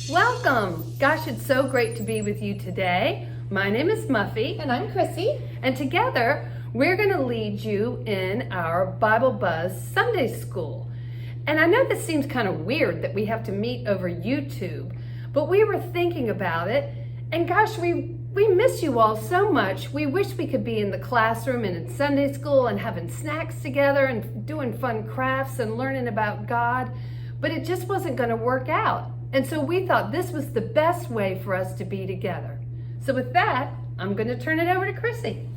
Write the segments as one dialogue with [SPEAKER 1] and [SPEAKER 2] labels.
[SPEAKER 1] Welcome! Gosh, it's so great to be with you today. My name is Muffy.
[SPEAKER 2] And I'm Chrissy.
[SPEAKER 1] And together, we're going to lead you in our Bible Buzz Sunday School. And I know this seems kind of weird that we have to meet over YouTube, but we were thinking about it, and gosh, we miss you all so much. We wish we could be in the classroom and in Sunday school and having snacks together and doing fun crafts and learning about God, but it just wasn't going to work out. And so we thought this was the best way for us to be together. So with that, I'm going to turn it over to Chrissy.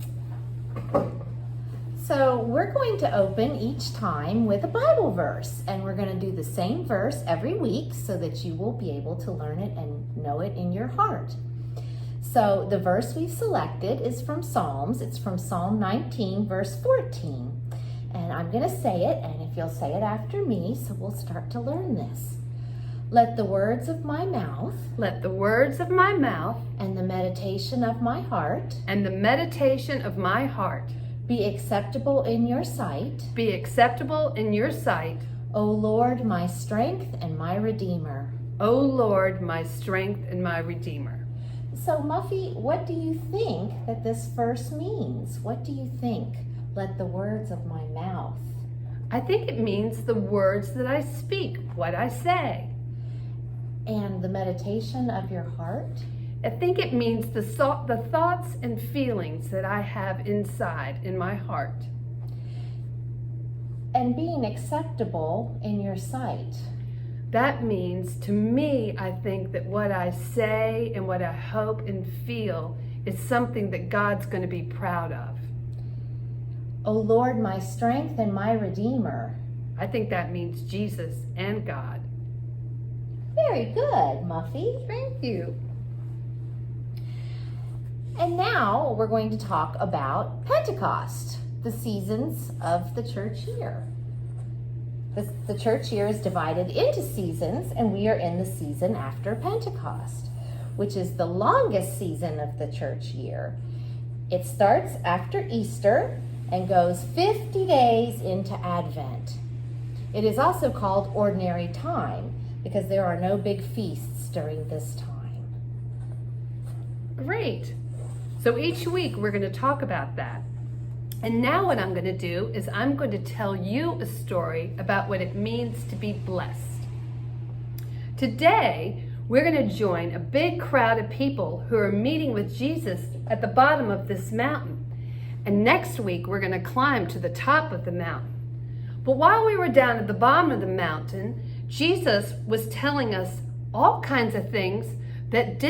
[SPEAKER 2] So we're going to open each time with a Bible verse, and we're going to do the same verse every week so that you will be able to learn it and know it in your heart. So the verse we've selected is from Psalms. It's from Psalm 19, verse 14. And I'm going to say it, and if you'll say it after me, so we'll start to learn this. Let the words of my mouth
[SPEAKER 1] and
[SPEAKER 2] the meditation of my heart be acceptable in your sight, O Lord, my strength and my Redeemer.
[SPEAKER 1] O Lord, my strength and my Redeemer.
[SPEAKER 2] So Muffy, what do you think that this verse means? What do you think? Let the words of my mouth.
[SPEAKER 1] I think it means the words that I speak, what I say.
[SPEAKER 2] And the meditation of your heart?
[SPEAKER 1] I think it means the thoughts and feelings that I have inside in my heart.
[SPEAKER 2] And being acceptable in your sight.
[SPEAKER 1] That means, to me, I think that what I say and what I hope and feel is something that God's going to be proud of.
[SPEAKER 2] O Lord, my strength and my Redeemer.
[SPEAKER 1] I think that means Jesus and God.
[SPEAKER 2] Very good, Muffy.
[SPEAKER 1] Thank you.
[SPEAKER 2] And now we're going to talk about Pentecost, the seasons of the church year. The church year is divided into seasons, and we are in the season after Pentecost, which is the longest season of the church year. It starts after Easter and goes 50 days into Advent. It is also called ordinary time because there are no big feasts during this time.
[SPEAKER 1] Great. So each week we're going to talk about that. And now what I'm going to do is I'm going to tell you a story about what it means to be blessed. Today, we're going to join a big crowd of people who are meeting with Jesus at the bottom of this mountain. And next week, we're going to climb to the top of the mountain. But while we were down at the bottom of the mountain, Jesus was telling us all kinds of things that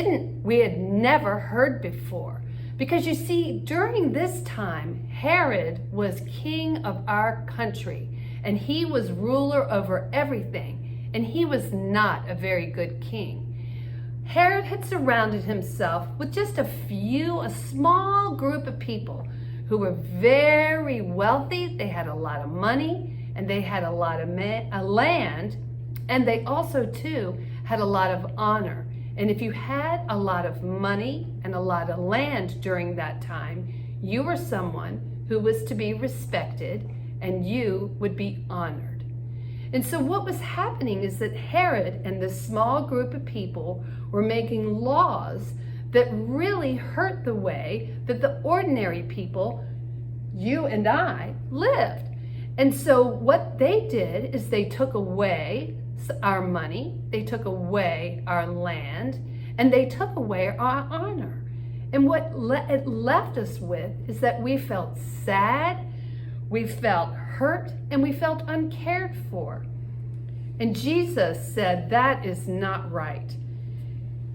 [SPEAKER 1] we had never heard before. Because you see, during this time, Herod was king of our country, and he was ruler over everything, and he was not a very good king. Herod had surrounded himself with just a small group of people who were very wealthy. They had a lot of money, and they had a lot of land, and they also, too, had a lot of honor. And if you had a lot of money and a lot of land during that time, you were someone who was to be respected and you would be honored. And so what was happening is that Herod and this small group of people were making laws that really hurt the way that the ordinary people, you and I, lived. And so what they did is they took away our money, they took away our land, and they took away our honor. And what it left us with is that we felt sad, we felt hurt, and we felt uncared for. And Jesus said, that is not right.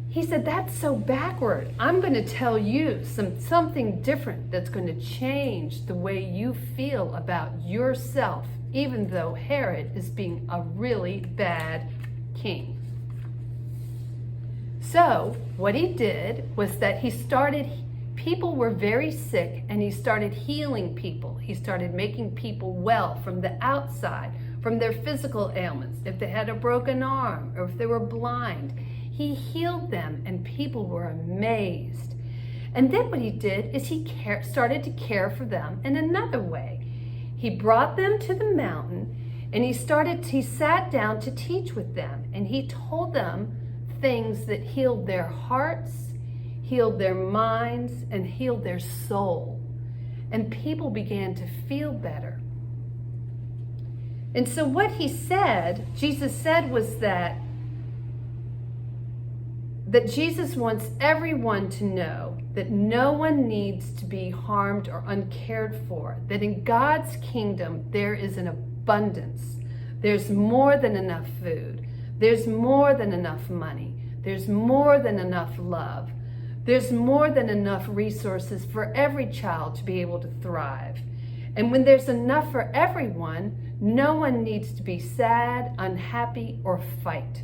[SPEAKER 1] He said, that's so backward. I'm going to tell you something different that's going to change the way you feel about yourself, even though Herod is being a really bad king. So what he did was that people were very sick, and he started healing people. He started making people well from the outside, from their physical ailments. If they had a broken arm or if they were blind, he healed them, and people were amazed. And then what he did is he started to care for them in another way. He brought them to the mountain, and he sat down to teach with them, and he told them things that healed their hearts, healed their minds, and healed their soul. And people began to feel better. And so what Jesus said was that Jesus wants everyone to know that no one needs to be harmed or uncared for, that in God's kingdom there is an abundance. There's more than enough food. There's more than enough money. There's more than enough love. There's more than enough resources for every child to be able to thrive. And when there's enough for everyone, no one needs to be sad, unhappy, or fight.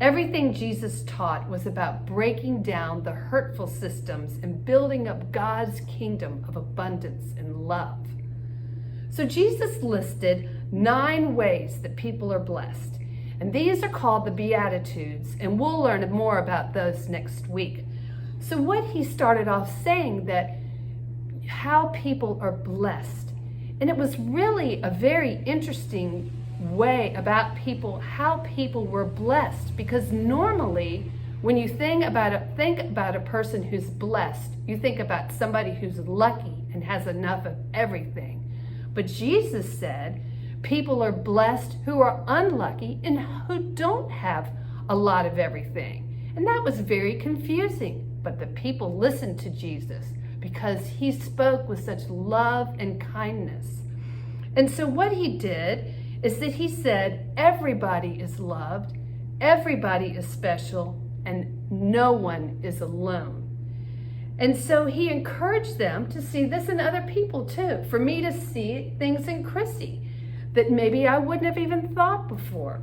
[SPEAKER 1] Everything Jesus taught was about breaking down the hurtful systems and building up God's kingdom of abundance and love. So Jesus listed 9 ways that people are blessed. And these are called the Beatitudes, and we'll learn more about those next week. So what he started off saying that how people are blessed. And it was really a very interesting way about how people were blessed, because normally when you think about a person who's blessed, you think about somebody who's lucky and has enough of everything. But Jesus said people are blessed who are unlucky and who don't have a lot of everything. And that was very confusing, but the people listened to Jesus because he spoke with such love and kindness. And so what he did is that he said everybody is loved, everybody is special, and no one is alone. And so he encouraged them to see this in other people too, for me to see things in Chrissy that maybe I wouldn't have even thought before.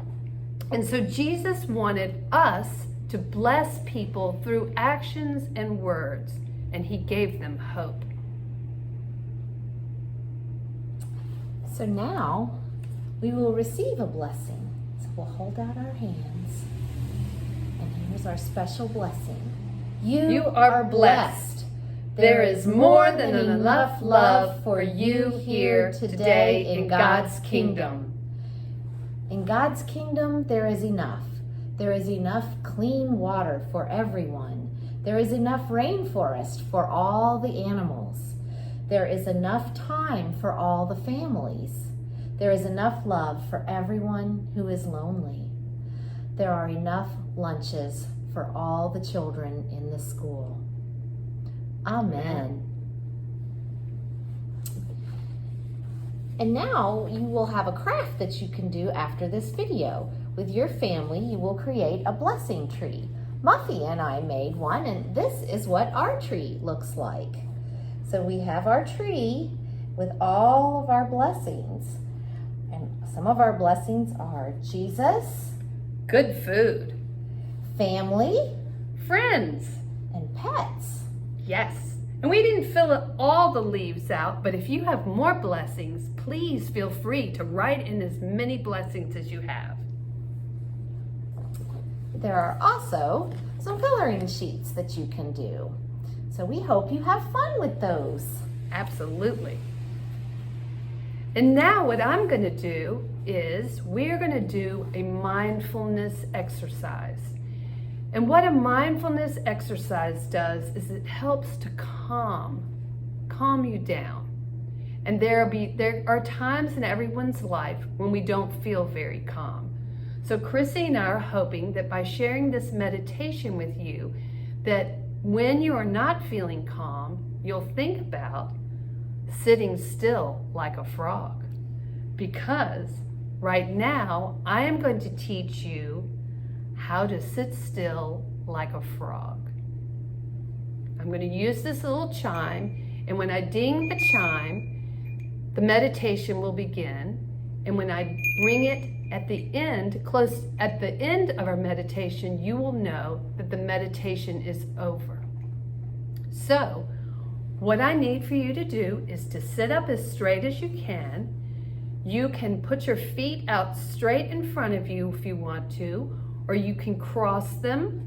[SPEAKER 1] And so Jesus wanted us to bless people through actions and words, and he gave them hope.
[SPEAKER 2] So now we will receive a blessing. So we'll hold out our hands. And here's our special blessing. You are blessed. There is more than enough love for you here today in God's kingdom. In God's kingdom, there is enough. There is enough clean water for everyone. There is enough rainforest for all the animals. There is enough time for all the families. There is enough love for everyone who is lonely. There are enough lunches for all the children in the school. Amen. And now you will have a craft that you can do after this video. With your family, you will create a blessing tree. Muffy and I made one, and this is what our tree looks like. So we have our tree with all of our blessings. And some of our blessings are Jesus,
[SPEAKER 1] good food,
[SPEAKER 2] family,
[SPEAKER 1] friends,
[SPEAKER 2] and pets.
[SPEAKER 1] Yes. And we didn't fill all the leaves out, but if you have more blessings, please feel free to write in as many blessings as you have.
[SPEAKER 2] There are also some coloring sheets that you can do. So we hope you have fun with those.
[SPEAKER 1] Absolutely. And now what I'm going to do is we're going to do a mindfulness exercise. And what a mindfulness exercise does is it helps to calm you down. And there are times in everyone's life when we don't feel very calm. So Chrissy and I are hoping that by sharing this meditation with you, that when you are not feeling calm, you'll think about sitting still like a frog. Because right now, I am going to teach you how to sit still like a frog. I'm going to use this little chime, and when I ding the chime, the meditation will begin. And when I ring it at the end, close at the end of our meditation, you will know that the meditation is over. So, what I need for you to do is to sit up as straight as you can. You can put your feet out straight in front of you if you want to, or you can cross them,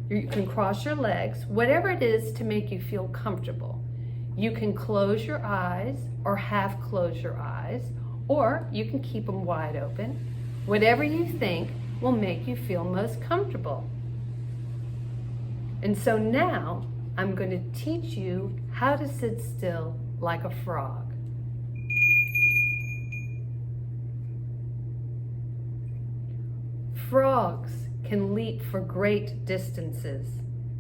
[SPEAKER 1] or you can cross your legs, whatever it is to make you feel comfortable. You can close your eyes or half close your eyes, or you can keep them wide open. Whatever you think will make you feel most comfortable. And so now I'm going to teach you how to sit still like a frog. Frogs can leap for great distances,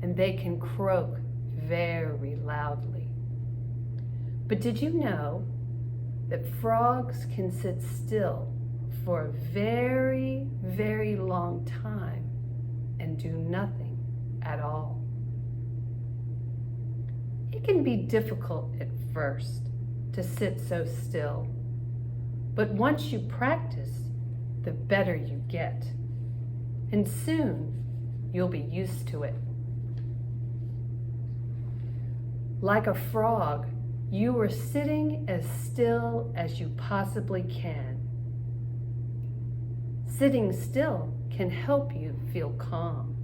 [SPEAKER 1] and they can croak very loudly. But did you know that frogs can sit still for a very, very long time and do nothing at all? It can be difficult at first to sit so still, but once you practice, the better you get. And soon, you'll be used to it. Like a frog, you are sitting as still as you possibly can. Sitting still can help you feel calm.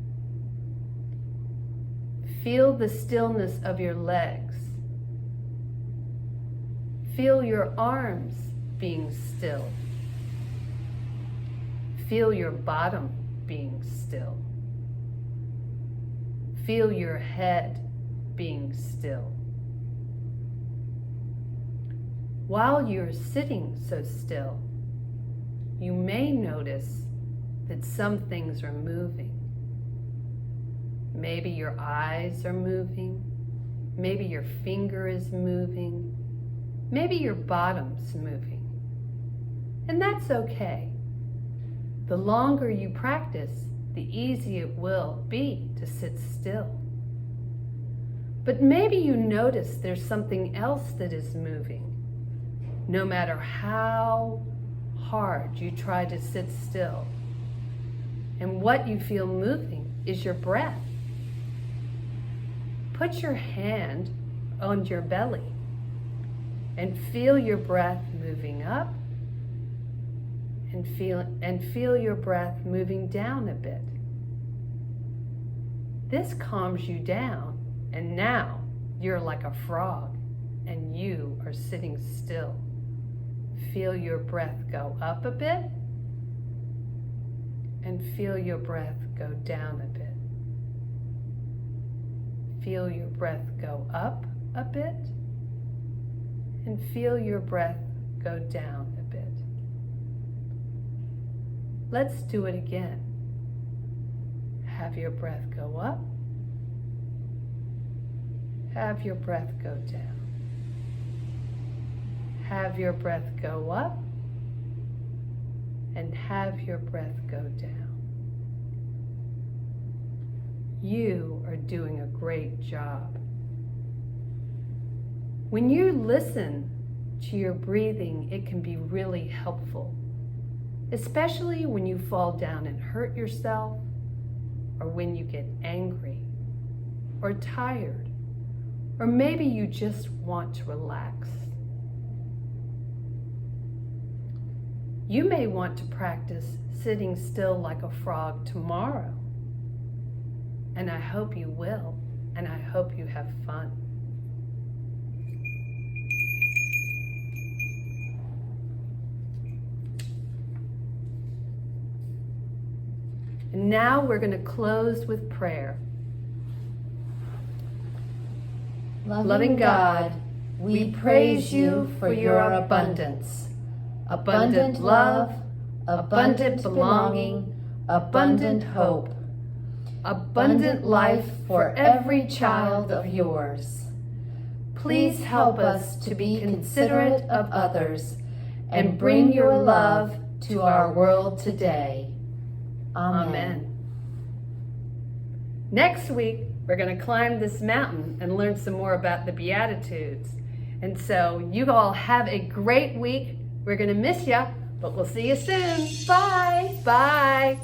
[SPEAKER 1] Feel the stillness of your legs. Feel your arms being still. Feel your bottom being still. Feel your head being still. While you're sitting so still, you may notice that some things are moving. Maybe your eyes are moving. Maybe your finger is moving. Maybe your bottom's moving. And that's okay. The longer you practice, the easier it will be to sit still. But maybe you notice there's something else that is moving. No matter how hard you try to sit still. And what you feel moving is your breath. Put your hand on your belly and feel your breath moving up and feel your breath moving down a bit. This calms you down, and now you're like a frog and you are sitting still. Feel your breath go up a bit and feel your breath go down a bit. Feel your breath go up a bit and feel your breath go down a bit. Let's do it again. Have your breath go up. Have your breath go down. Have your breath go up. And have your breath go down. You are doing a great job. When you listen to your breathing, it can be really helpful, especially when you fall down and hurt yourself, or when you get angry, or tired, or maybe you just want to relax. You may want to practice sitting still like a frog tomorrow, and I hope you will, and I hope you have fun. And now we're going to close with prayer. Loving God, we praise you for your abundance. Abundant love, abundant belonging, abundant hope, abundant life for every child of yours. Please help us to be considerate of others and bring your love to our world today. Amen. Next week, we're going to climb this mountain and learn some more about the Beatitudes. And so you all have a great week. We're going to miss you, but we'll see you soon. Bye. Bye.